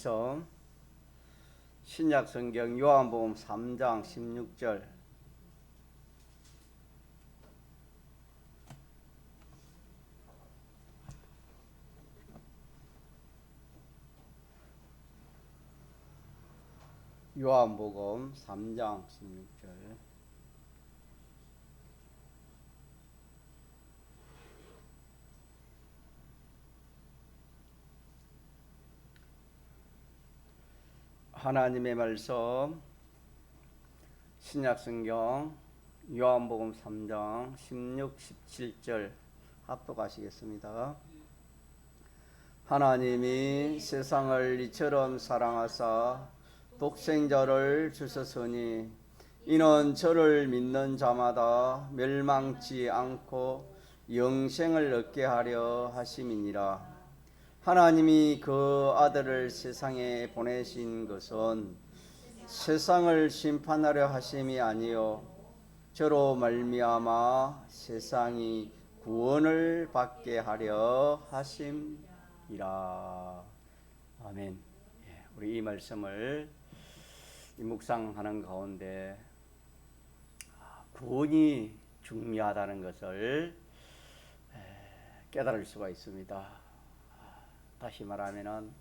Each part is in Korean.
그래서 신약 성경 요한복음 3장 16절 요한복음 3장 16절 하나님의 말씀 신약 성경 요한복음 3장 16, 17절 합독하시겠습니다. 하나님이 세상을 이처럼 사랑하사 독생자를 주셨으니 이는 저를 믿는 자마다 멸망치 않고 영생을 얻게 하려 하심이니라. 하나님이 그 아들을 세상에 보내신 것은 세상을 심판하려 하심이 아니요 저로 말미암아 세상이 구원을 받게 하려 하심이라. 아멘. 우리 이 말씀을 묵상하는 가운데 구원이 중요하다는 것을 깨달을 수가 있습니다. 다시 말하면은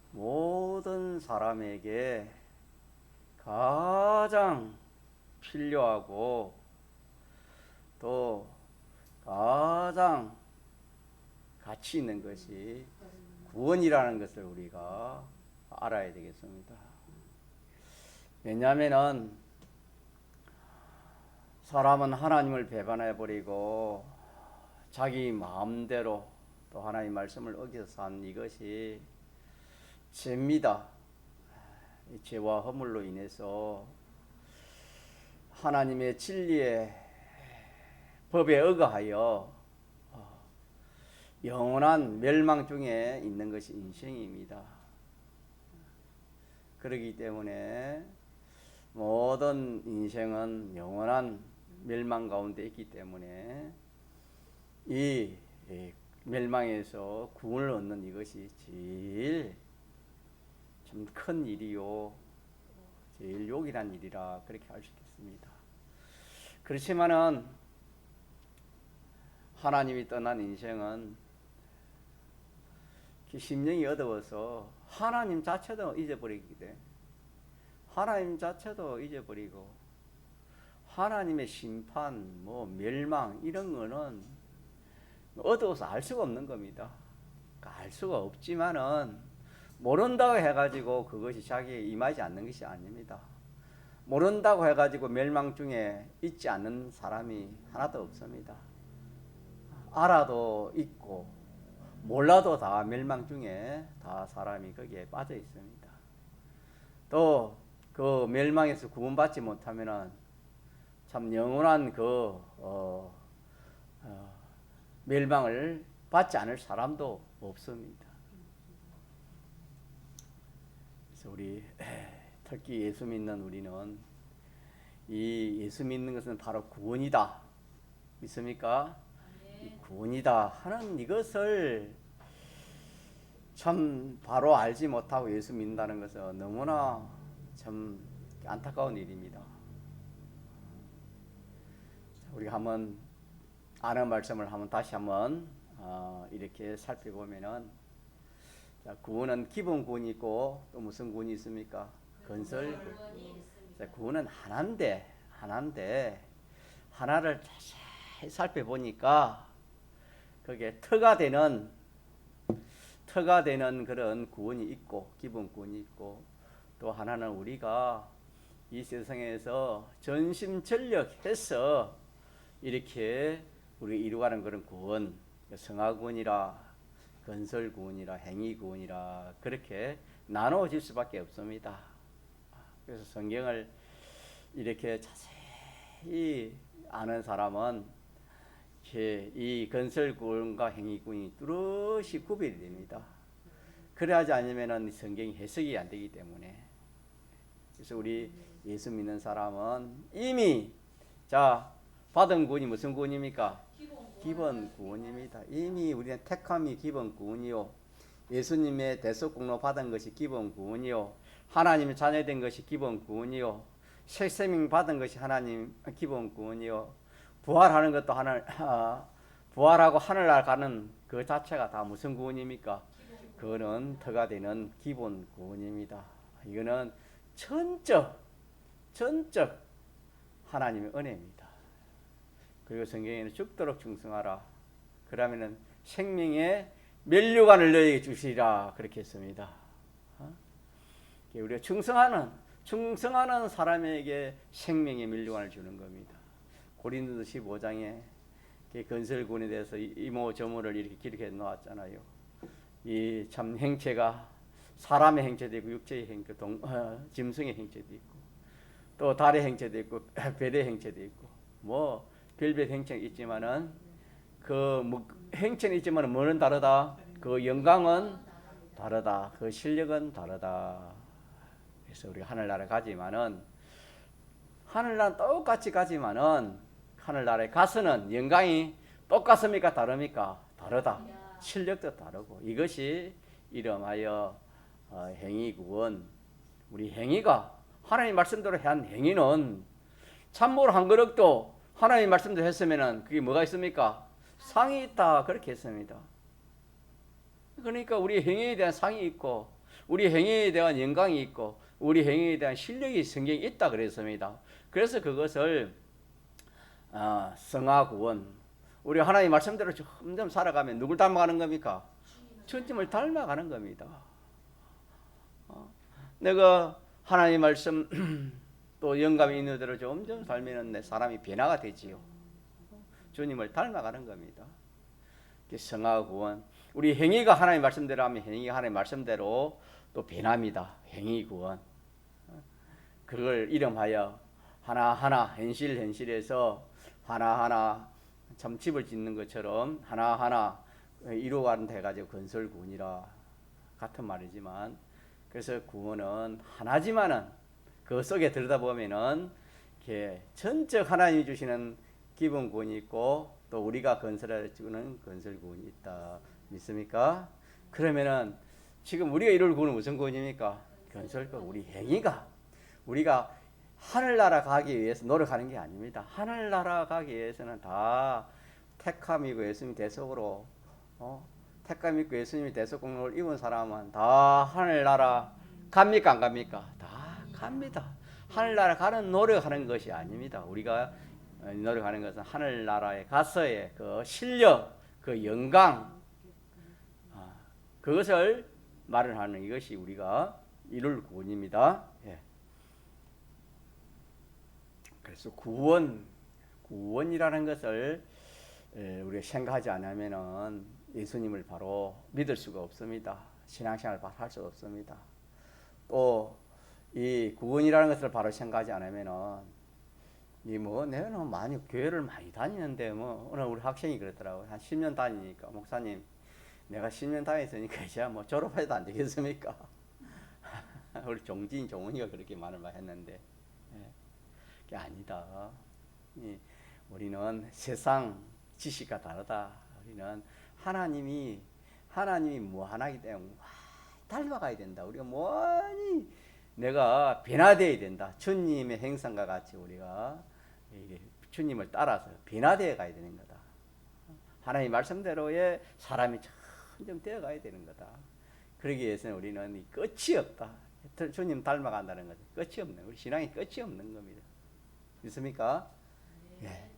모든 사람에게 가장 필요하고 또 가장 가치 있는 것이 구원이라는 것을 우리가 알아야 되겠습니다. 왜냐하면은 사람은 하나님을 배반해버리고 자기 마음대로 또 하나님의 말씀을 어겨서 산 이것이 죄입니다. 죄와 허물로 인해서 하나님의 진리의 법에 의거하여 영원한 멸망 중에 있는 것이 인생입니다. 그렇기 때문에 모든 인생은 영원한 멸망 가운데 있기 때문에 이 멸망에서 구원을 얻는 이것이 제일 좀 큰 일이요 제일 요긴한 일이라 그렇게 할 수 있겠습니다. 그렇지만은 하나님이 떠난 인생은 심령이 어두워서 하나님 자체도 잊어버리기 때문에 하나님 자체도 잊어버리고 하나님의 심판, 멸망 이런 거는 어두워서 알 수가 없는 겁니다. 알 수가 없지만은 모른다고 해가지고 그것이 자기에 임하지 않는 것이 아닙니다. 모른다고 해가지고 멸망 중에 있지 않는 사람이 하나도 없습니다. 알아도 있고 몰라도 다 멸망 중에 다 사람이 거기에 빠져 있습니다. 또 그 멸망에서 구원받지 못하면은 참 영원한 그 멸망을 받지 않을 사람도 없습니다. 그래서 우리 특히 예수 믿는 우리는 이 예수 믿는 것은 바로 구원이다. 믿습니까? 이 구원이다 하는 이것을 참 바로 알지 못하고 예수 믿는다는 것은 너무나 참 안타까운 일입니다. 우리가 한번 아는 말씀을 한번 다시 한번 이렇게 살펴보면은 구원은 기본 구원이 있고 또 무슨 구원이 있습니까? 건설 구원. 구원은 하나인데 하나를 자세히 살펴보니까 그게 터가 되는 그런 구원이 있고 기본 구원이 있고 또 하나는 우리가 이 세상에서 전심전력해서 이렇게 우리 이루어가는 그런 구원, 성화구원이라 건설구원이라 행위구원이라 그렇게 나누어질 수밖에 없습니다. 그래서 성경을 이렇게 자세히 아는 사람은 이 건설구원과 행위구원이 뚜렷이 구별이 됩니다. 그래야지 않으면 성경이 해석이 안 되기 때문에. 그래서 우리 예수 믿는 사람은 이미 받은 구원이 무슨 구원입니까? 기본 구원입니다. 이미 우리는 택함이 기본 구원이요 예수님의 대속공로 받은 것이 기본 구원이요. 하나님의 자녀된 것이 기본 구원이요. 새 생명 받은 것이 하나님 기본 구원이요. 부활하는 것도 부활하고 하늘날 가는 그 자체가 다 무슨 구원입니까? 그거는 터가 되는 기본 구원입니다. 이거는 전적 하나님의 은혜입니다. 그리고 성경에는 죽도록 충성하라. 그러면은 생명의 면류관을 너에게 주시리라 그렇게 했습니다. 우리가 충성하는 사람에게 생명의 면류관을 주는 겁니다. 고린도서 15장에 건설군에 대해서 이모저모를 이렇게 기록해 놓았잖아요. 이 참 행체가 사람의 행체도 있고 육체의 행체, 짐승의 행체도 있고 또 달의 행체도 있고 별의 행체도 있고 뭐 별별 행체가 있지만은 행체는 있지만은 뭐는 다르다. 그 영광은 다르다. 그 실력은 다르다. 그래서 우리가 하늘나라 가지만은 하늘나라 똑같이 가지만은 하늘나라에 가서는 영광이 똑같습니까? 다릅니까? 다르다. 실력도 다르고 이것이 이름하여 행위구원. 우리 행위가 하나님 말씀대로 한 행위는 찬물 한 그릇도 하나님 말씀대로 했으면은 그게 뭐가 있습니까? 상이 있다 그렇게 했습니다. 그러니까 우리 행위에 대한 상이 있고 우리 행위에 대한 영광이 있고 우리 행위에 대한 실력이 성경에 있다 그랬습니다. 그래서 그것을 성화구원. 우리 하나님 말씀대로 점점 살아가면 누굴 닮아가는 겁니까? 주님을 닮아가는 겁니다. 내가 하나님 말씀 또 영감이 있는 대로 점점 살면 내 사람이 변화가 되지요. 주님을 닮아가는 겁니다. 성화구원. 우리 행위가 하나님 말씀대로 하면 행위가 하나님 말씀대로 또 변합니다. 행위구원. 그걸 이름하여 하나하나 현실에서 하나하나 참 집을 짓는 것처럼 하나하나 이루어가는 데 가지고 건설구원이라 같은 말이지만 그래서 구원은 하나지만은 그 속에 들여다보면은 전적 하나님이 주시는 기본 구원이 있고 또 우리가 건설해 주는 건설 구원이 있다. 믿습니까? 그러면은 지금 우리가 이룰 구원은 무슨 구원입니까? 건설과 우리 행위가 우리가 하늘나라 가기 위해서 노력하는 게 아닙니다. 하늘나라 가기 위해서는 다 택함이고 예수님 대속으로 택감 있고 예수님이 대속 공로를 입은 사람은 다 하늘나라 갑니까 안 갑니까? 다 갑니다. 하늘나라 가는 노력하는 것이 아닙니다. 우리가 노력하는 것은 하늘나라에 가서의 그 실력, 그 영광 그것을 말을 하는 이것이 우리가 이룰 구원입니다. 예. 그래서 구원이라는 것을 우리가 생각하지 않으면은 예수님을 바로 믿을 수가 없습니다. 신앙생활을 바로 할 수가 없습니다. 또 이 구원이라는 것을 바로 생각하지 않으면은 내가 많이 교회를 많이 다니는데 오늘 우리 학생이 그랬더라고요. 한 10년 다니니까 목사님 내가 10년 다녔으니까 이제 졸업해도 안 되겠습니까? 우리 종훈이가 그렇게 말을 했는데 그게 아니다. 우리는 세상 지식과 다르다. 우리는 하나님이 뭐 하나이기 때문에 닮아가야 된다. 우리가 뭐니 내가 변화되어야 된다. 주님의 행상과 같이 우리가 주님을 따라서 변화되어 가야 되는 거다. 하나님 말씀대로의 사람이 점점 되어 가야 되는 거다. 그러기 위해서는 우리는 끝이 없다. 주님 닮아간다는 것은 끝이 없는 우리 신앙이 끝이 없는 겁니다. 믿습니까? 예.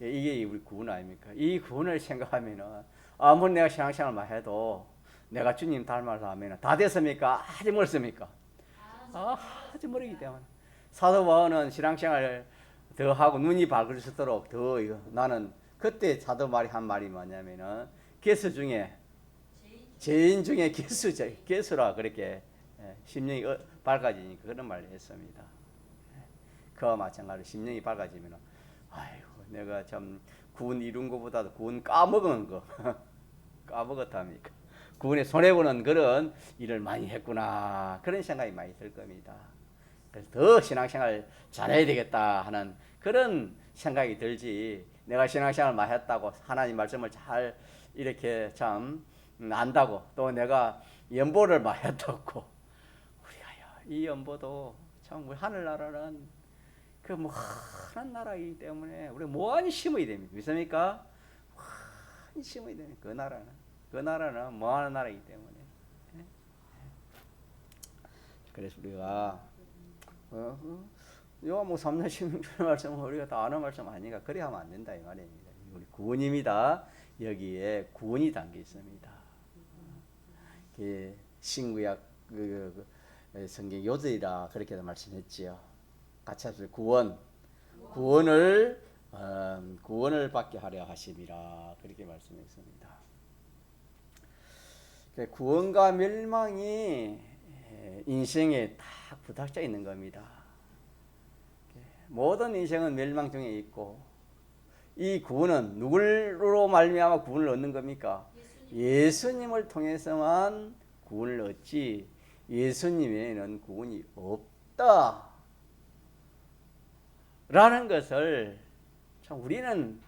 이게 우리 구원 아닙니까? 이 구원을 생각하면은 아무리 내가 신앙생활만 해도 내가 주님 닮아서 하면은 다 됐습니까? 아직 멀습니까? 아주 멀기 때문에 사도 바울은 신앙생활 더 하고 눈이 밝을수록 더 나는 그때 사도 말이 한 말이 뭐냐면은 개수 중에 죄인 중에 개수라 그렇게 심령이 밝아지니까 그런 말을 했습니다. 그와 마찬가지로 심령이 밝아지면 아이고 내가 참 구원 이룬 것보다도 구원 까먹은 거 까먹었답니까? 구원에 손해보는 그런 일을 많이 했구나 그런 생각이 많이 들 겁니다. 그래서 더 신앙생활 잘해야 되겠다 하는 그런 생각이 들지 내가 신앙생활 많이 했다고 하나님 말씀을 잘 이렇게 참 안다고 또 내가 연보를 많이 떴고 우리가 이 연보도 참 우리 하늘나라는 그 무한한 나라이기 때문에 우리 무한히 심어야 됩니다. 믿습니까? 무한히 심어야 됩니다. 그 나라는 무한한 나라이기 때문에. 그래서 우리가 요한복음 3장 16절 말씀은 우리가 다 아는 말씀 아니니까 그래 하면 안 된다 이 말입니다. 우리 구원입니다. 여기에 구원이 담겨 있습니다. 신구약 성경 요절이라 그렇게 말씀했지요. 같이 합시다. 구원을 받게 하려 하심이라 그렇게 말씀했습니다. 구원과 멸망이 인생에 딱 부닥쳐 있는 겁니다. 모든 인생은 멸망 중에 있고 이 구원은 누구로 말미암아 구원을 얻는 겁니까? 예수님을 통해서만 구원을 얻지 예수님 외에는 구원이 없다 라는 것을 참 우리는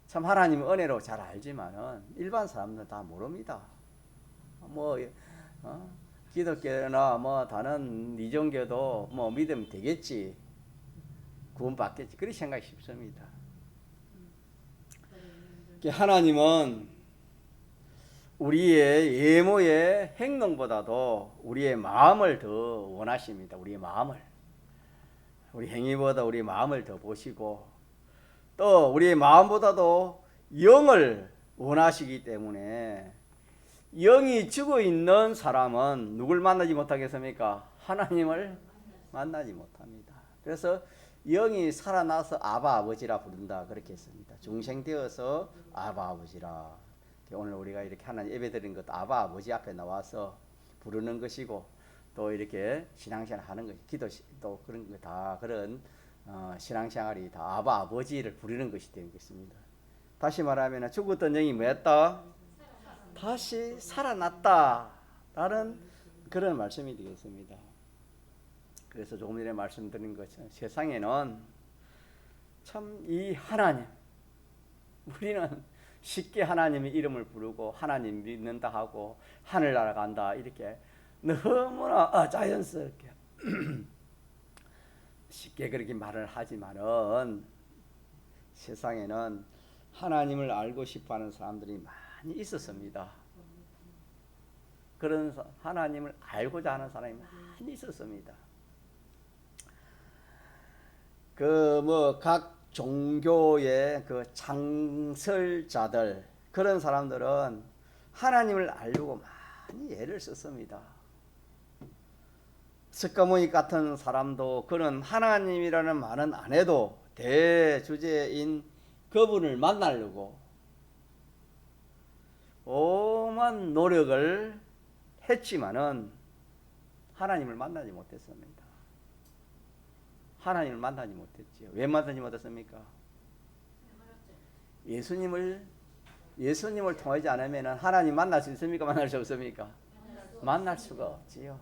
참 하나님의 은혜로 잘 알지만은 일반 사람들은 다 모릅니다. 기독교나 다른 이종교도 믿으면 되겠지, 구원 받겠지, 그렇게 생각이 쉽습니다. 하나님은 우리의 외모의 행동보다도 우리의 마음을 더 원하십니다. 우리의 마음을, 우리 행위보다 우리 마음을 더 보시고 또 우리의 마음보다도 영을 원하시기 때문에 영이 죽어 있는 사람은 누굴 만나지 못하겠습니까? 하나님을 만나지 못합니다. 그래서 영이 살아나서 아바 아버지라 부른다 그렇게 했습니다. 중생되어서 아바 아버지라. 오늘 우리가 이렇게 하나님 예배드리는 것도 아바 아버지 앞에 나와서 부르는 것이고 또 이렇게 신앙생활 하는 것, 기도 또 그런 거 다 그런 신앙생활이 다 아바 아버지를 부르는 것이 되겠습니다. 다시 말하면 죽었던 영이 뭐였다? 다시 살아났다 라는 그런 말씀이 되겠습니다. 그래서 조금 전에 말씀드린 것처럼 세상에는 참 이 하나님, 우리는 쉽게 하나님의 이름을 부르고 하나님 믿는다 하고 하늘나라 간다 이렇게 너무나 자연스럽게 쉽게 그렇게 말을 하지만은 세상에는 하나님을 알고 싶어하는 사람들이 많이 있었습니다. 그런 하나님을 알고자 하는 사람이 많이 있었습니다. 각 종교의 창설자들 그런 사람들은 하나님을 알려고 많이 애를 썼습니다. 스카모닉 같은 사람도 그런 하나님이라는 말은 안 해도 대주제인 그분을 만나려고 오만 노력을 했지만은 하나님을 만나지 못했습니다. 하나님을 만나지 못했지요. 왜 만나지 못했습니까? 예수님을 통하지 않으면 하나님 만날 수 있습니까? 만날 수 없습니까? 만날 수가 없지요.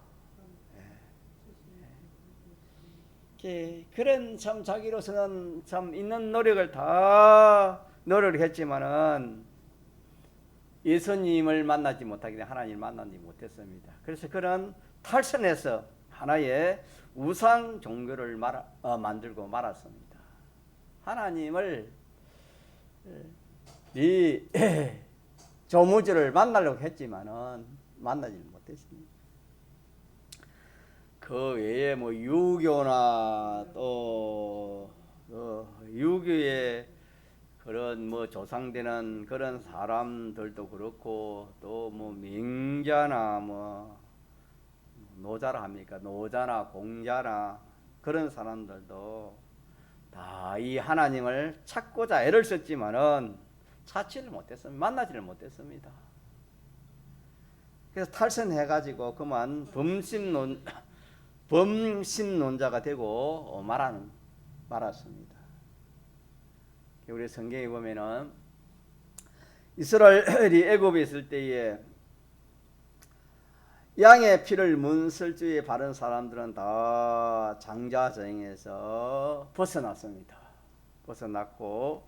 그런 참 자기로서는 참 있는 노력을 다 노력했지만은 예수님을 만나지 못하기 때문에 하나님을 만나지 못했습니다. 그래서 그런 탈선해서 하나의 우상 종교를 만들고 말았습니다. 하나님을 이 조무주를 만나려고 했지만은 만나지 못했습니다. 그 외에 유교나 또 유교의 그런 조상되는 그런 사람들도 그렇고 또 명자나 노자라 합니까? 노자나 공자나 그런 사람들도 다 이 하나님을 찾고자 애를 썼지만은 찾지를 못했습니다. 만나지를 못했습니다. 그래서 탈선해가지고 그만 범신론자가 되고 말았습니다. 우리 성경에 보면은 이스라엘이 애굽에 있을 때에 양의 피를 문설주에 바른 사람들은 다 장자정에서 벗어났습니다. 벗어났고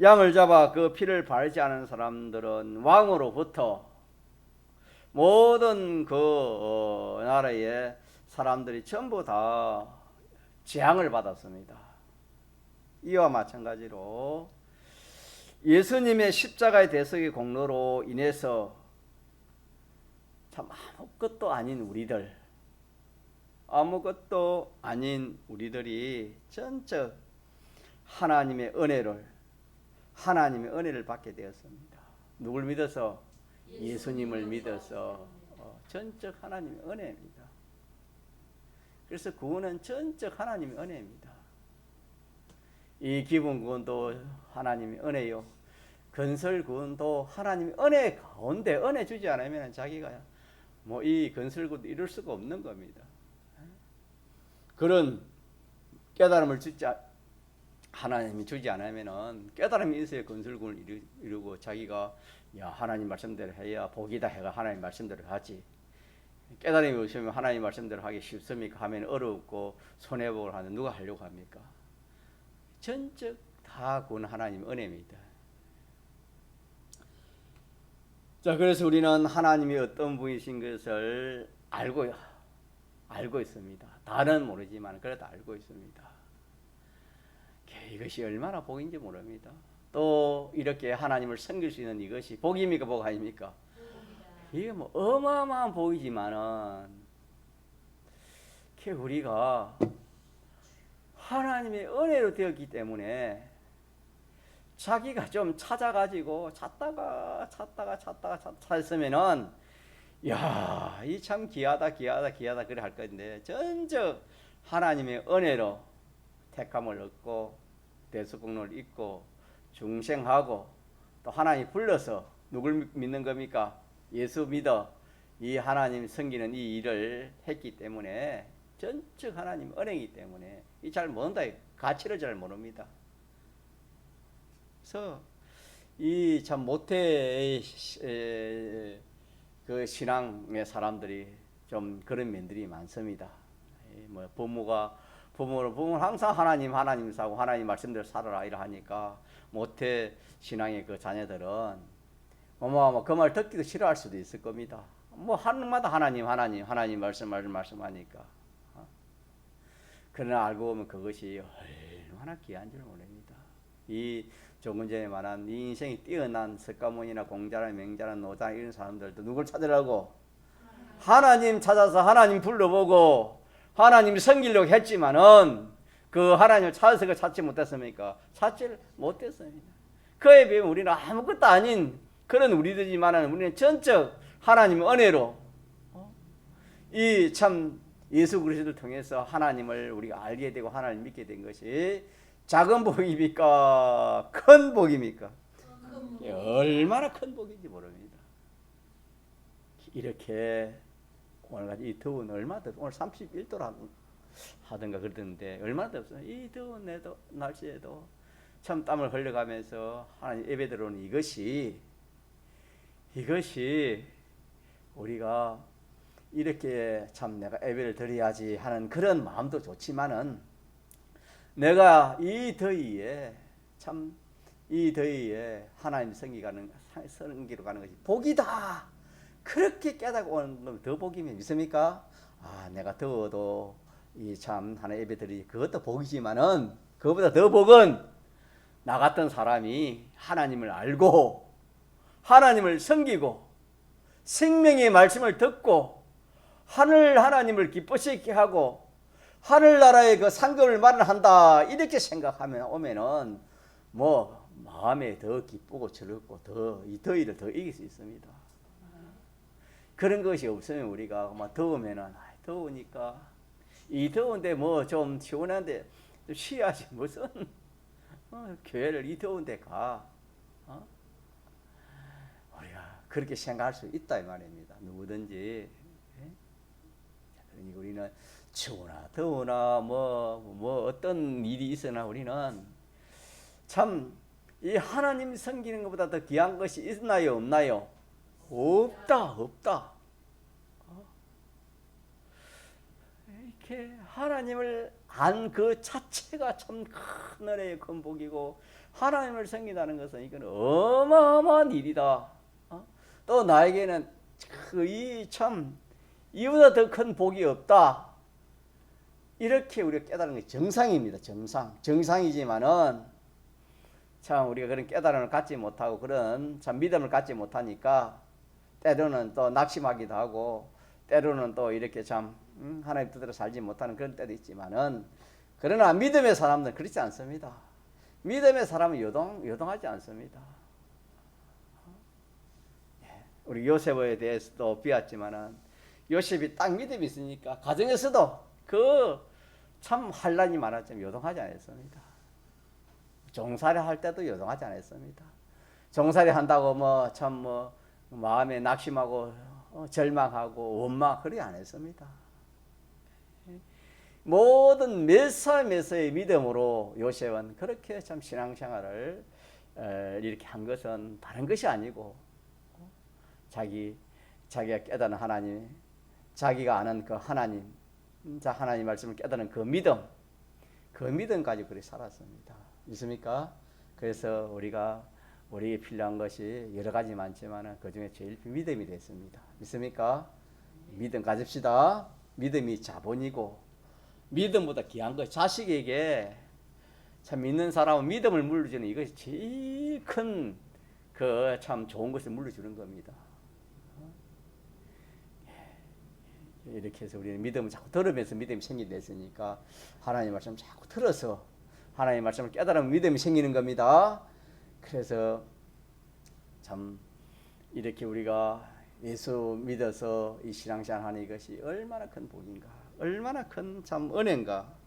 양을 잡아 그 피를 바르지 않은 사람들은 왕으로부터 모든 그 나라의 사람들이 전부 다 재앙을 받았습니다. 이와 마찬가지로 예수님의 십자가의 대속의 공로로 인해서 참 아무것도 아닌 우리들이 전적 하나님의 은혜를 받게 되었습니다. 누굴 믿어서? 예수님을 믿어서 전적 하나님의 은혜입니다. 그래서 구원은 전적 하나님의 은혜입니다. 이 기본 구원도 하나님의 은혜요. 건설 구원도 하나님의 은혜 가운데 은혜 주지 않으면 자기가 뭐 이 건설 구원도 이룰 수가 없는 겁니다. 그런 깨달음을 하나님이 주지 않으면은 깨달음이 있어야 건설 구원을 이루고 자기가 야 하나님 말씀대로 해야 복이다 해가 하나님 말씀대로 하지. 깨달음이 없으면 하나님 말씀대로 하기 쉽습니까? 하면 어렵고 손해보고 하는 누가 하려고 합니까? 전적 다 구원 하나님 은혜입니다. 자, 그래서 우리는 하나님이 어떤 분이신 것을 알고 있습니다. 다는 모르지만 그래도 알고 있습니다. 이것이 얼마나 복인지 모릅니다. 또 이렇게 하나님을 섬길 수 있는 이것이 복입니까? 복 아닙니까? 이게 뭐 어마어마한 복이지만은 우리가 하나님의 은혜로 되었기 때문에 자기가 좀 찾아가지고 찾았으면은 야, 이 참 귀하다 그래 할 건데 전적 하나님의 은혜로 택함을 얻고 대속공로를 입고 중생하고 또 하나님 불러서 누굴 믿는 겁니까? 예수 믿어 이 하나님 섬기는 이 일을 했기 때문에 전적 하나님 은혜이기 때문에 이 잘 모른다. 가치를 잘 모릅니다. 그래서 이 참 모태 그 신앙의 사람들이 좀 그런 면들이 많습니다. 뭐 부모는 항상 하나님 사고 하나님 말씀대로 살아라 이러 하니까 모태 신앙의 그 자녀들은 그 말 듣기도 싫어할 수도 있을 겁니다. 뭐 하는마다 하나님 말씀하니까. 그러나 알고 보면 그것이 얼마나 귀한 줄 모릅니다. 이 조금 전에 말한 이 인생이 뛰어난 석가모니나 공자나 명자나 노자 이런 사람들도 누굴 찾으라고? 하나님 찾아서 하나님 불러보고 하나님 섬기려고 했지만은 그 하나님을 찾아서 그 찾지 못했습니까? 찾지를 못했습니다. 그에 비하면 우리는 아무것도 아닌 그런 우리들이지만은 우리는 전적 하나님의 은혜로 이 참 예수 그리스도를 통해서 하나님을 우리가 알게 되고 하나님을 믿게 된 것이 작은 복입니까? 큰 복입니까? 얼마나 큰 복인지 모릅니다. 이렇게 오늘까지 이 더운 얼마나 덥 오늘 31도라 하던가 그러던데 얼마나 덥어요. 이 더운 날씨에도 참 땀을 흘려가면서 하나님 예배 들어오는 이것이 우리가 이렇게 참 내가 예배를 드려야지 하는 그런 마음도 좋지만은 내가 이 더위에 하나님 섬기러 가는 것이 복이다. 그렇게 깨닫고 오는 건 더 복이면 믿습니까? 내가 더워도 이 참 하나님 예배 드리지 그것도 복이지만은 그것보다 더 복은 나 같은 사람이 하나님을 알고 하나님을 섬기고 생명의 말씀을 듣고 하나님을 기쁘시게 하고 하늘나라의 그 상급을 마련한다 이렇게 생각하면 오면은 뭐 마음에 더 기쁘고 즐겁고 더 이 더위를 더 이길 수 있습니다. 그런 것이 없으면 우리가 막 더우면은 더우니까 이 더운데 뭐 좀 시원한데 좀 쉬어야지 무슨 교회를 이 더운데 가 우리가 그렇게 생각할 수 있다 이 말입니다. 누구든지. 그러니 우리는 추우나 더우나 뭐 어떤 일이 있으나 우리는 참 이 하나님 섬기는 것보다 더 귀한 것이 있나요 없나요? 없다. 이렇게 하나님을 안 그 자체가 참 큰 은혜의 큰 복이고 하나님을 섬긴다는 것은 이건 어마어마한 일이다. 또 나에게는 이 참 이보다 더 큰 복이 없다. 이렇게 우리가 깨달은 게 정상입니다. 정상이지만은 참 우리가 그런 깨달음을 갖지 못하고 그런 참 믿음을 갖지 못하니까 때로는 또 낙심하기도 하고 때로는 또 이렇게 참 하나님 뜻대로 살지 못하는 그런 때도 있지만은 그러나 믿음의 사람들은 그렇지 않습니다. 믿음의 사람은 요동하지 않습니다. 우리 요셉에 대해서도 비웠지만은 요셉이 딱 믿음이 있으니까 가정에서도 그 참 환란이 많았지만 요동하지 않았습니다. 종살이 할 때도 요동하지 않았습니다. 종살이 한다고 뭐 참 뭐 마음에 낙심하고 절망하고 원망 그러지 않았습니다. 모든 메사의 믿음으로 요셉은 그렇게 참 신앙생활을 이렇게 한 것은 다른 것이 아니고 자기가 깨닫는 하나님, 자기가 아는 그 하나님, 하나님 말씀을 깨닫는 그 믿음 가지고 그렇게 살았습니다. 있습니까? 그래서 우리에게 필요한 것이 여러 가지 많지만 그 중에 제일 믿음이 됐습니다. 믿습니까? 믿음 가집시다. 믿음이 자본이고 믿음보다 귀한 것. 자식에게 참 믿는 사람은 믿음을 물려주는 이것이 제일 큰 그 참 좋은 것을 물려주는 겁니다. 이렇게 해서 우리는 믿음을 자꾸 들으면서 믿음이 생기게 됐으니까 하나님 말씀을 자꾸 들어서 하나님 말씀을 깨달으면 믿음이 생기는 겁니다. 그래서 참 이렇게 우리가 예수 믿어서 이 신앙생활 하는 이것이 얼마나 큰 복인가, 얼마나 큰 참 은혜인가.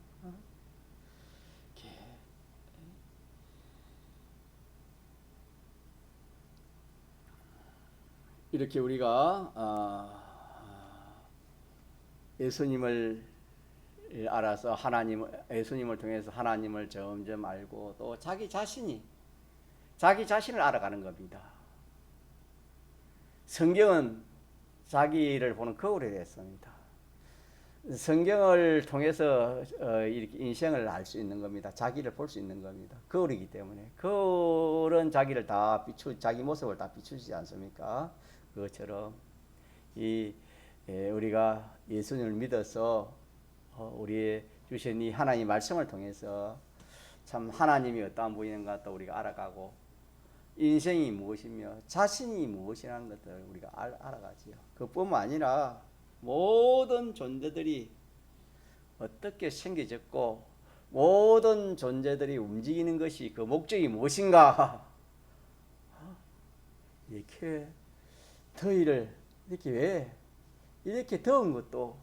이렇게 우리가 예수님을 알아서 예수님을 통해서 하나님을 점점 알고 또 자기 자신을 알아가는 겁니다. 성경은 자기를 보는 거울이 됐습니다. 성경을 통해서 이렇게 인생을 알 수 있는 겁니다. 자기를 볼 수 있는 겁니다. 거울이기 때문에 거울은 자기를 다 자기 모습을 다 비추지 않습니까? 그것처럼 우리가 예수님을 믿어서 우리 주신 이 하나님 말씀을 통해서 참 하나님이 어떠한 분인가 또 우리가 알아가고 인생이 무엇이며 자신이 무엇이라는 것들을 우리가 알아가지요. 그뿐만 아니라 모든 존재들이 어떻게 생겨졌고 모든 존재들이 움직이는 것이 그 목적이 무엇인가. 이렇게 더위를 이렇게 더운 것도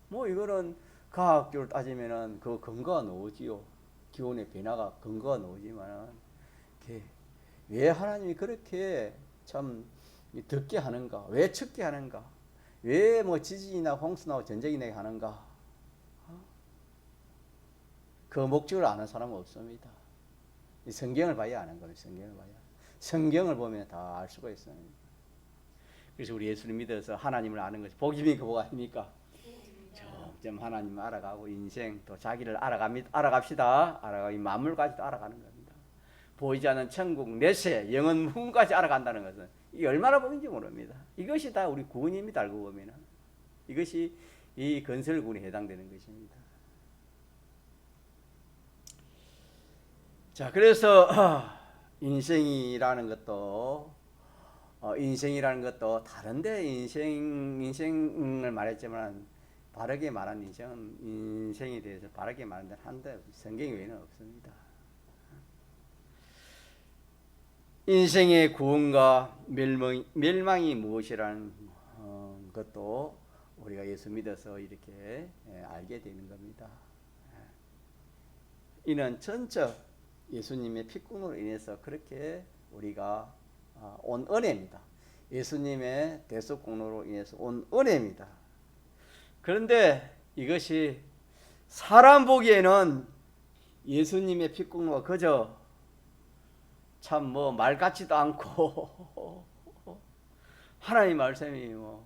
뭐 이거는 과학적으로 따지면은 그 근거가 나오지요. 기온의 변화가 근거가 나오지만은 왜 하나님이 그렇게 참 덥게 하는가? 왜 춥게 하는가? 왜 뭐 지진이나 홍수나 전쟁이 나게 하는가? 그 목적을 아는 사람은 없습니다. 이 성경을 봐야 아는 거예요. 성경을 보면 다 알 수가 있습니다. 그래서 우리 예수를 믿어서 하나님을 아는 것이 복입니까, 복 아닙니까? 점점 하나님을 알아가고 인생 또 자기를 알아갑시다. 이 만물까지도 알아가는 겁니다. 보이지 않는 천국 내세 영원 후까지 알아간다는 것은 이게 얼마나 복인지 모릅니다. 이것이 다 우리 구원입니다. 알고 보면은 이것이 이 건설구원에 해당되는 것입니다. 자, 그래서 인생이라는 것도 다른데 인생을 말했지만 바르게 말한 인생은 인생에 대해서 바르게 말한 데는 한데 성경 외에는 없습니다. 인생의 구원과 멸망이 무엇이라는 것도 우리가 예수 믿어서 이렇게 알게 되는 겁니다. 이는 전적 예수님의 피꾼으로 인해서 그렇게 우리가 온 은혜입니다. 예수님의 대속공로로 인해서 온 은혜입니다. 그런데 이것이 사람 보기에는 예수님의 피공로가 그저 참 뭐 말 같지도 않고 하나님 말씀이 뭐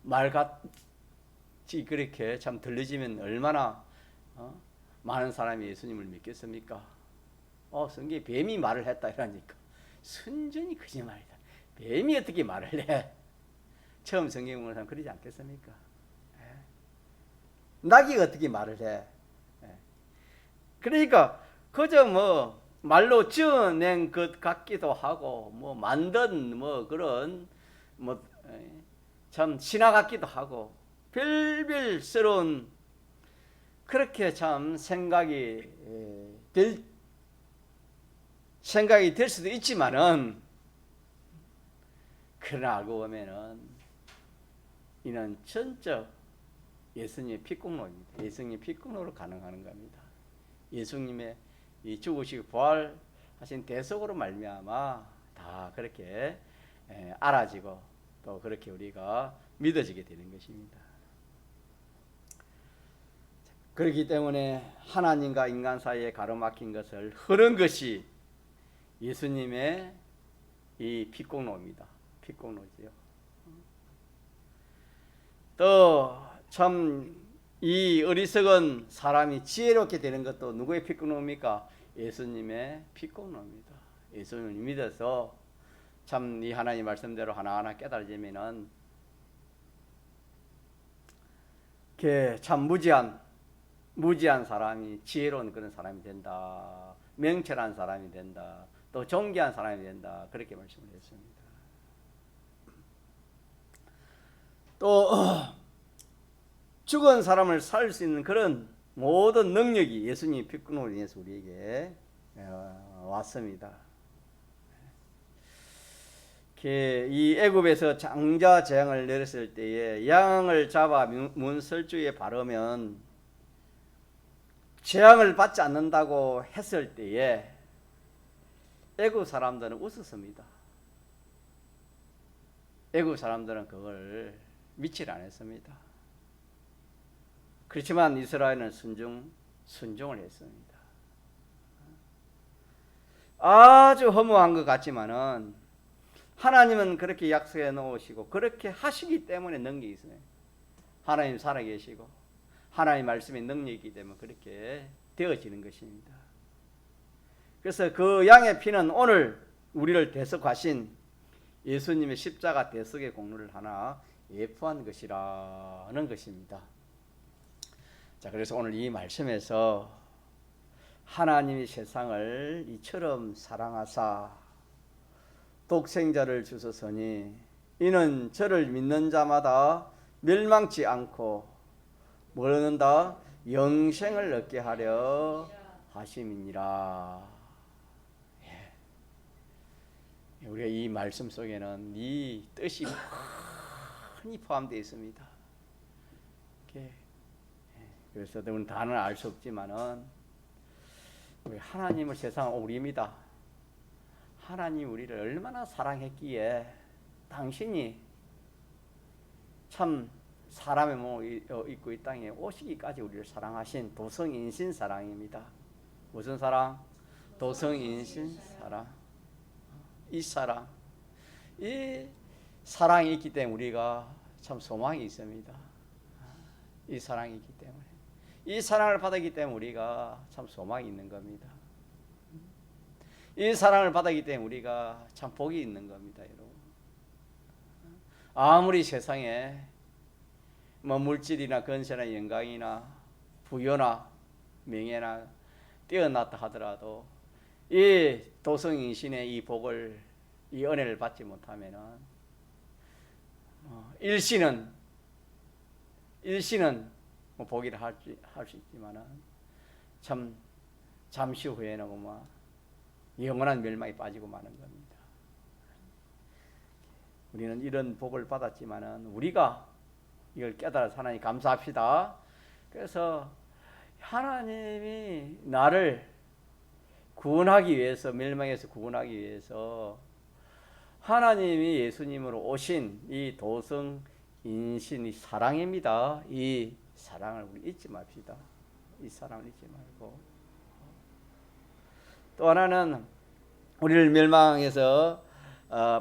말같이 그렇게 참 들려지면 얼마나 많은 사람이 예수님을 믿겠습니까? 성경에 뱀이 말을 했다 이러니까 순전히 거짓말이다. 뱀이 어떻게 말을 해? 처음 성경 보는 사람 그러지 않겠습니까? 나귀가 어떻게 말을 해? 그러니까 그저 뭐 말로 지어낸 것 같기도 하고 뭐 만든 뭐 그런 뭐 참 신화 같기도 하고 별별스러운 그렇게 참 생각이 될 수도 있지만은 그러나 알고 보면은 이는 전적 예수님의 피공로입니다. 예수님의 피공로로 가능한 겁니다. 예수님의 이 죽으시고 부활하신 대속으로 말미암아 다 그렇게 알아지고 또 그렇게 우리가 믿어지게 되는 것입니다. 그렇기 때문에 하나님과 인간 사이에 가로막힌 것을 흐른 것이 예수님의 이 피공로입니다. 피공로지요. 또 참 이 어리석은 사람이 지혜롭게 되는 것도 누구의 피공로입니까? 예수님의 피공로입니다. 예수님을 믿어서 참 이 하나님 말씀대로 하나하나 깨달아지면은 참 무지한 사람이 지혜로운 그런 사람이 된다. 명철한 사람이 된다. 또 존귀한 사람이 된다. 그렇게 말씀을 했습니다. 또 죽은 사람을 살릴 수 있는 그런 모든 능력이 예수님의 피꾼으로 인해서 우리에게 왔습니다. 이 애굽에서 장자 재앙을 내렸을 때에 양을 잡아 문설주에 바르면 재앙을 받지 않는다고 했을 때에 애굽 사람들은 웃었습니다. 애굽 사람들은 그걸 믿지 않았습니다. 그렇지만 이스라엘은 순종을 했습니다. 아주 허무한 것 같지만은 하나님은 그렇게 약속해 놓으시고 그렇게 하시기 때문에 능력이 있어요. 하나님 살아계시고 하나님 말씀의 능력이기 때문에 그렇게 되어지는 것입니다. 그래서 그 양의 피는 오늘 우리를 대속하신 예수님의 십자가 대속의 공로를 하나 예표한 것이라는 것입니다. 자, 그래서 오늘 이 말씀에서 하나님이 세상을 이처럼 사랑하사 독생자를 주셨으니 이는 저를 믿는 자마다 멸망치 않고 뭘 얻는다? 영생을 얻게 하려 하심이니라. 우리가 이 말씀 속에는 이 뜻이 많이 포함되어 있습니다. 그래서 우리는 다는 알 수 없지만은 우리 하나님을 세상 우리입니다. 하나님 우리를 얼마나 사랑했기에 당신이 참 사람의 몸을 입고 이 땅에 오시기까지 우리를 사랑하신 도성인신 사랑입니다. 무슨 사랑? 도성인신 사랑. 이 사랑이 있기 때문에 우리가 참 소망이 있습니다. 이 사랑이 있기 때문에 이 사랑을 받았기 때문에 우리가 참 소망이 있는 겁니다. 이 사랑을 받았기 때문에 우리가 참 복이 있는 겁니다, 여러분. 아무리 세상에 뭐 물질이나 건세나 영광이나 부여나 명예나 뛰어났다 하더라도 이 도성인신의 이 복을 이 은혜를 받지 못하면은 일시는 뭐 복이라 할 수 있지만은 참 잠시 후에는 뭐 영원한 멸망에 빠지고 마는 겁니다. 우리는 이런 복을 받았지만은 우리가 이걸 깨달아서 하나님 감사합시다. 그래서 하나님이 나를 구원하기 위해서 멸망에서 구원하기 위해서 하나님이 예수님으로 오신 이 도성인신이 사랑입니다. 이 사랑을 우리 잊지 맙시다. 이 사랑을 잊지 말고 또 하나는 우리를 멸망에서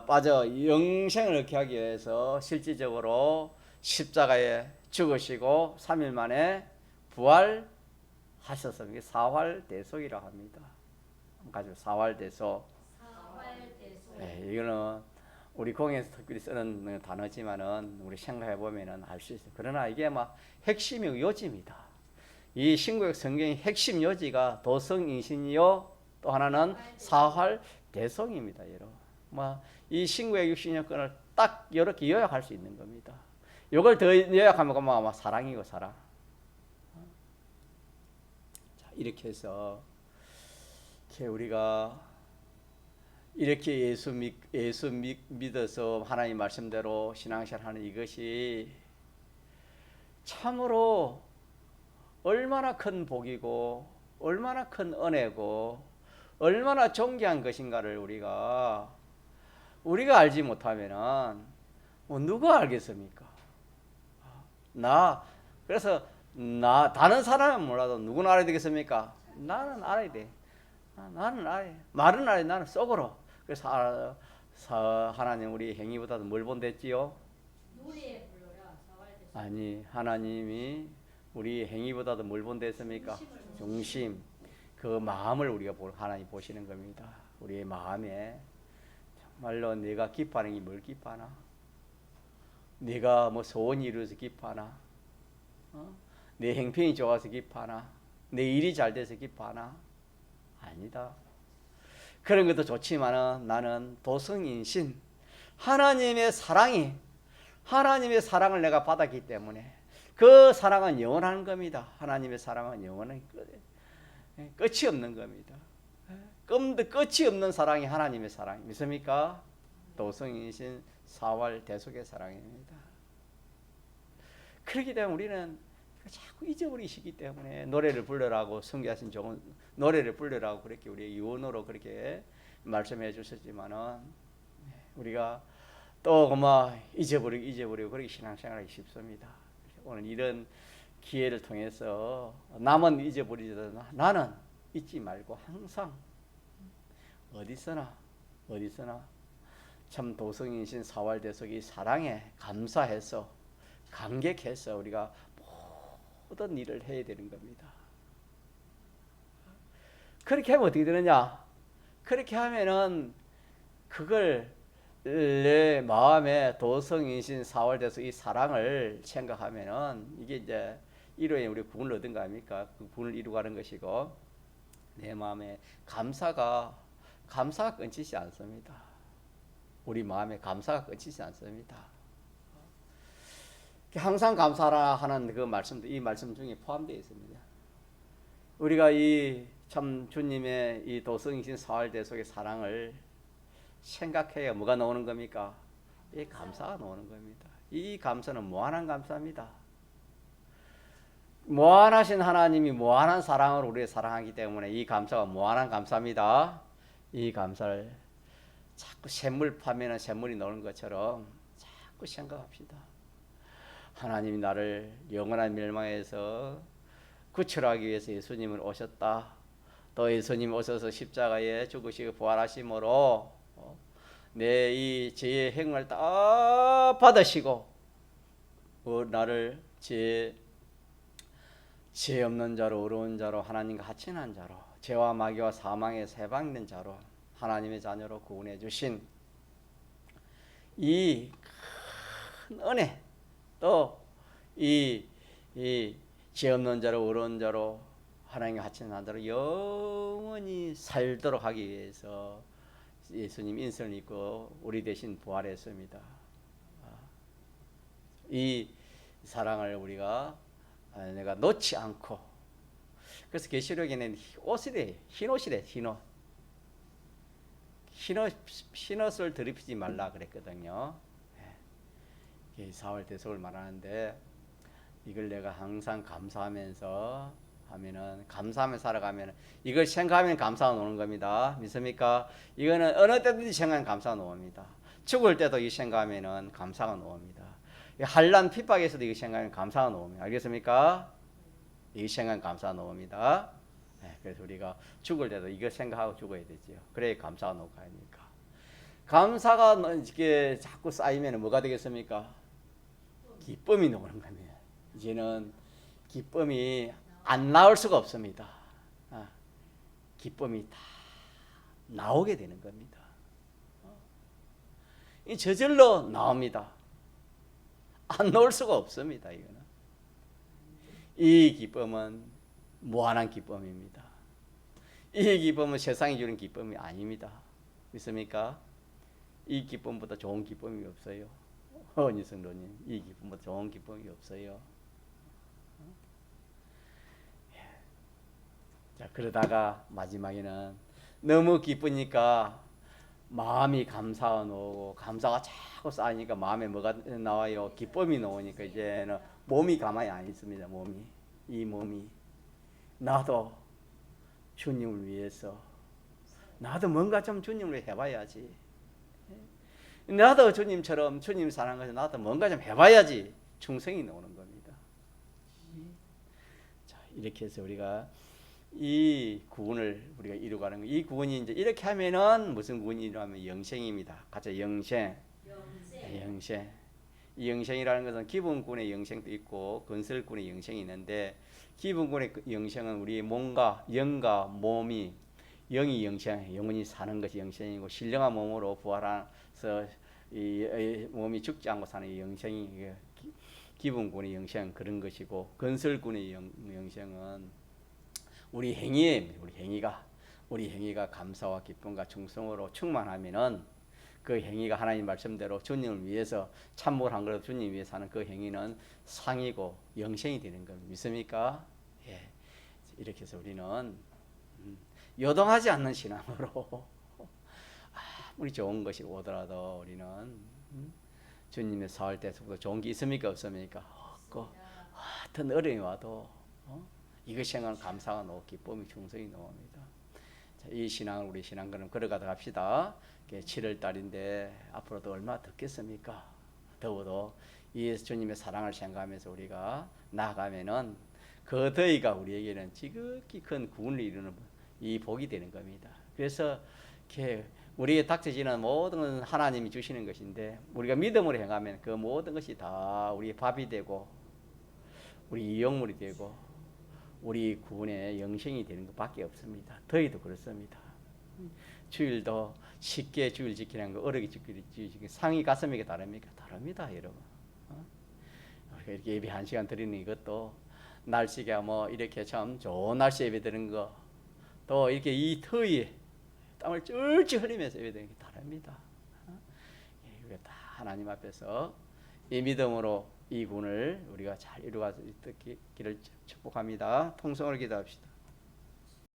빠져 영생을 얻게 하기 위해서 실질적으로 십자가에 죽으시고 3일 만에 부활하셔서 이게 사활대속이라고 합니다. 가지고 사활대속. 네, 이거는 우리 공예에서 특별히 쓰는 단어지만은 우리 생각해 보면은 알 수 있어요. 그러나 이게 막 핵심이 요지입니다. 이 신구약 성경의 핵심 요지가 도성인신이요, 또 하나는 사활대성입니다. 여러분, 이 신구약 60년권을 딱 이렇게 요약할 수 있는 겁니다. 이걸 더 요약하면 아마 사랑이고 사랑. 자, 이렇게 해서 우리가 이렇게 예수 믿어서 하나님 말씀대로 신앙생활하는 이것이 참으로 얼마나 큰 복이고 얼마나 큰 은혜고 얼마나 존귀한 것인가를 우리가 알지 못하면은 누가 알겠습니까? 그래서 다른 사람은 몰라도 누구는 알아야 되겠습니까? 나는 알아야 돼. 나는 알아야. 말은 알아야. 나는 속으로. 그래서 하나님 우리 행위보다도 뭘 본댔지요? 노래에 불러라. 아니, 하나님이 우리 행위보다도 뭘 본댔습니까? 중심. 그 마음을 우리가 하나님 보시는 겁니다. 우리의 마음에 정말로 내가 기뻐하는 게 뭘 기뻐하나? 내가 뭐 소원이 이루어서 기뻐하나? 내 행편이 좋아서 기뻐하나? 내 일이 잘 돼서 기뻐하나? 아니다. 그런 것도 좋지만은 나는 도성인신, 하나님의 사랑을 내가 받았기 때문에 그 사랑은 영원한 겁니다. 하나님의 사랑은 영원한 끝이 없는 겁니다. 끝이 없는 사랑이 하나님의 사랑. 믿습니까? 도성인신 사활대속의 사랑입니다. 그렇기 때문에 우리는 자꾸 잊어버리시기 때문에 노래를 부르라고 성교하신 좋은 노래를 부르라고 그렇게 우리 유언으로 그렇게 말씀해 주셨지만은 우리가 또 잊어버리고 그렇게 신앙생활하기 쉽습니다. 오늘 이런 기회를 통해서 남은 잊어버리지도 나는 잊지 말고 항상 어디서나 참 도성인신 사활대속의 사랑에 감사해서 감격해서 우리가 모든 일을 해야 되는 겁니다. 그렇게 하면 어떻게 되느냐? 그렇게 하면은 그걸 내 마음에 도성인신 사활대속 이 사랑을 생각하면은 이게 이제 이루에 우리 구원을 얻은 거 아닙니까? 그 구원을 이루가는 것이고 내 마음에 감사가 끊이지 않습니다. 우리 마음에 감사가 끊이지 않습니다. 항상 감사라 하는 그 말씀도 이 말씀 중에 포함되어 있습니다. 우리가 이 참 주님의 이 도성이신 사활대속의 사랑을 생각해야 뭐가 나오는 겁니까? 이 감사가 나오는 겁니다. 이 감사는 무한한 감사입니다. 무한하신 하나님이 무한한 사랑으로 우리를 사랑하기 때문에 이 감사가 무한한 감사입니다. 이 감사를 자꾸 샘물 파면은 샘물이 나오는 것처럼 자꾸 생각합시다. 하나님이 나를 영원한 멸망에서 구출하기 위해서 예수님을 오셨다. 또 예수님 오셔서 십자가에 죽으시고 부활하심으로 내 이 죄의 행을 다 받으시고 나를 죄 없는 자로 의로운 자로 하나님과 합친한 자로 죄와 마귀와 사망에서 해방된 자로 하나님의 자녀로 구원해 주신 이 큰 은혜, 또 이 죄 없는 자로 의로운 자로 하나님과 합친한 자로 영원히 살도록 하기 위해서 예수님 인생을 입고 우리 대신 부활했습니다. 이 사랑을 우리가 내가 놓지 않고, 그래서 계시록에는 옷이래, 흰 옷이래, 흰 옷을 더럽히지 말라 그랬거든요. 사활대속을 말하는데 이걸 내가 항상 감사하면서 하면은, 감사하며 살아가면은, 이걸 생각하면 감사가 오는 겁니다. 믿습니까? 이거는 어느 때든지 생각하면 감사가 나옵니다. 죽을 때도 이 생각하면은 감사가 나옵니다. 한란 핍박에서도 이 생각하면 감사가 나옵니다. 알겠습니까? 이 생각하면 감사가 나옵니다. 그래서 우리가 죽을 때도 이거 생각하고 죽어야 되죠. 그래야 감사가 나올 거 아닙니까? 감사가 이렇게 자꾸 쌓이면 뭐가 되겠습니까? 기쁨이 나오는 겁니다. 이제는 기쁨이 안 나올 수가 없습니다. 기쁨이 다 나오게 되는 겁니다. 이 저절로 나옵니다. 안 나올 수가 없습니다. 이거는. 이 기쁨은 무한한 기쁨입니다. 이 기쁨은 세상이 주는 기쁨이 아닙니다. 믿습니까? 이 기쁨보다 좋은 기쁨이 없어요. 허은희 성도님, 이 기쁨보다 좋은 기쁨이 없어요. 자, 그러다가 마지막에는 너무 기쁘니까 마음이 감사가 나오고, 감사가 자꾸 쌓이니까 마음에 뭐가 나와요? 기쁨이 나오니까 이제는 몸이 가만히 안 있습니다. 이 몸이 나도 주님을 위해서, 나도 뭔가 좀 주님을 해봐야지, 나도 주님처럼 주님 사랑하는 것을 나도 뭔가 좀 해봐야지 충성이 나오는 겁니다. 자, 이렇게 해서 우리가 이 구원을 우리가 이루가는 거. 이 구원이 이제 이렇게 하면은 무슨 구원이 이루면 영생입니다. 같이 영생. 이 영생이라는 것은 기본군의 영생도 있고 건설군의 영생이 있는데, 기본군의 영생은 우리 몸과 영과 몸이, 영이 영생, 영원히 사는 것이 영생이고, 신령한 몸으로 부활해서 이 몸이 죽지 않고 사는 영생이 기본군의 영생, 그런 것이고, 건설군의 영생은 우리 행위가 감사와 기쁨과 충성으로 충만하면은 그 행위가 하나님 말씀대로 주님을 위해서 참모를 한 거라도 주님 위해서 하는 그 행위는 상이고 영생이 되는 겁니다. 믿습니까? 예. 이렇게 해서 우리는 요동하지 않는 신앙으로 아무리 좋은 것이 오더라도 우리는 주님의 사할 때서부터 좋은 게 있습니까? 없습니까? 없고 어떤 어려움이 와도 이것이 행한 감사가 나오고 기쁨이 충성이 나옵니다. 자, 이 신앙을 우리 신앙그럼 걸어가다 갑시다. 7월 달인데 앞으로도 얼마 덥겠습니까? 더워도 이 주님의 사랑을 생각하면서 우리가 나아가면은 그 더위가 우리에게는 지극히 큰 구원을 이루는 이 복이 되는 겁니다. 그래서 우리에게 닥쳐지는 모든 건 하나님이 주시는 것인데, 우리가 믿음으로 행하면 그 모든 것이 다 우리의 밥이 되고 우리 이용물이 되고 우리 구원의 영생이 되는 것밖에 없습니다. 더위도 그렇습니다. 주일도 쉽게 주일 지키는 거, 어렵게 지키는 상이 가슴에게 다릅니까? 다릅니다, 여러분. 이렇게 예배 1시간 드리는 이것도 날씨가 뭐 이렇게 참 좋은 날씨 예배 드리는 거, 또 이렇게 이 더위에 땀을 쫄쫄 흘리면서 예배 드리는 게 다릅니다. 우리가 다 하나님 앞에서 이 믿음으로 이 구원을 우리가 잘 이루어가기를 축복합니다. 통성을 기도합시다.